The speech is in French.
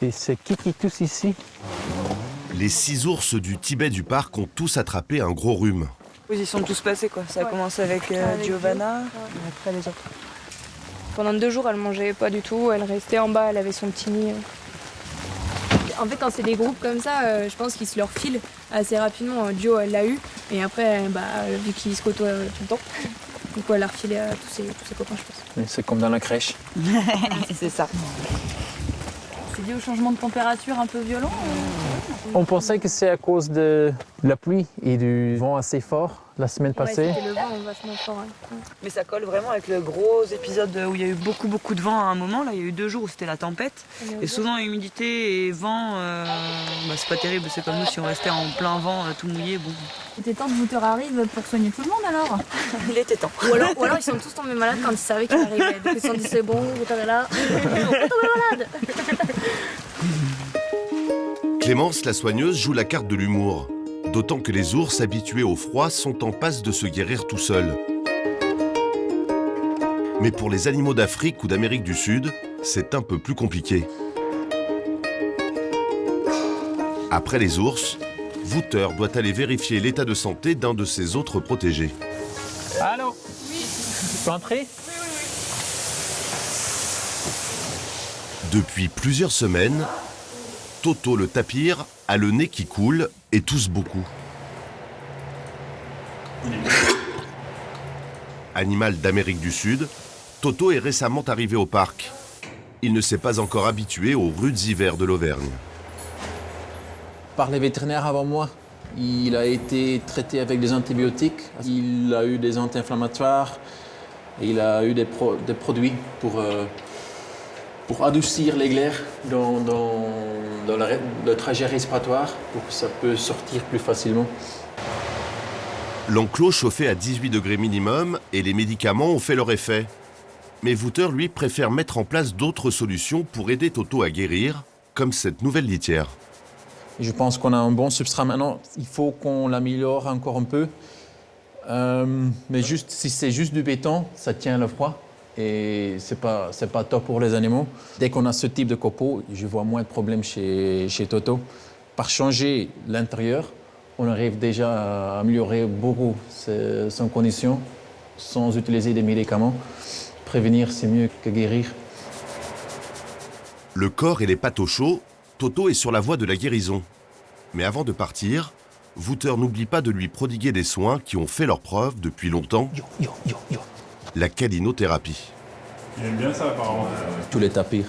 Et c'est qui tous ici? Les 6 ours du Tibet du parc ont tous attrapé un gros rhume. Ils sont tous passés quoi. Ça a commencé avec Giovanna, et après les autres. Pendant 2 jours, elle mangeait pas du tout, elle restait en bas, elle avait son petit nid. En fait, quand c'est des groupes comme ça, je pense qu'ils se leur filent assez rapidement. Gio, elle l'a eu, et après, vu qu'ils se côtoient tout le temps, du coup, elle l'a refilé à tous ses copains, je pense. C'est comme dans la crèche. C'est ça. C'est dû au changement de température un peu violent? On pensait que c'est à cause de la pluie et du vent assez fort la semaine passée. Ouais, c'était le vent vachement fort. Ouais. Mais ça colle vraiment avec le gros épisode où il y a eu beaucoup de vent à un moment. Là, il y a eu 2 jours où c'était la tempête. Et souvent, humidité et vent, c'est pas terrible. C'est comme nous si on restait en plein vent, tout mouillé. Bon. Il était temps que Wouter arrive pour soigner tout le monde alors? Il était temps. Ou alors ils sont tous tombés malades quand ils savaient qu'il arrivait. Donc ils se sont dit c'est bon, vous êtes là, on peut tomber malade. Clémence, la soigneuse, joue la carte de l'humour. D'autant que les ours habitués au froid sont en passe de se guérir tout seuls. Mais pour les animaux d'Afrique ou d'Amérique du Sud, c'est un peu plus compliqué. Après les ours, Wouter doit aller vérifier l'état de santé d'un de ses autres protégés. Allô? Oui. Tu peux entrer? Depuis plusieurs semaines, Toto le tapir a le nez qui coule et tousse beaucoup. Animal d'Amérique du Sud, Toto est récemment arrivé au parc. Il ne s'est pas encore habitué aux rudes hivers de l'Auvergne. Par les vétérinaires avant moi. Il a été traité avec des antibiotiques, il a eu des anti-inflammatoires, et il a eu des produits pour adoucir les glaires dans le trajet respiratoire, pour que ça peut sortir plus facilement. L'enclos chauffé à 18 degrés minimum et les médicaments ont fait leur effet. Mais Wouter, lui, préfère mettre en place d'autres solutions pour aider Toto à guérir, comme cette nouvelle litière. Je pense qu'on a un bon substrat maintenant. Il faut qu'on l'améliore encore un peu. Mais si c'est juste du béton, ça tient le froid. Et c'est pas top pour les animaux. Dès qu'on a ce type de copeaux, je vois moins de problèmes chez Toto. Par changer l'intérieur, on arrive déjà à améliorer beaucoup son condition sans utiliser des médicaments. Prévenir, c'est mieux que guérir. Le corps et les pattes au chaud, Toto est sur la voie de la guérison. Mais avant de partir, Wouter n'oublie pas de lui prodiguer des soins qui ont fait leur preuve depuis longtemps. La calinothérapie. Il aime bien ça apparemment. Tous les tapirs.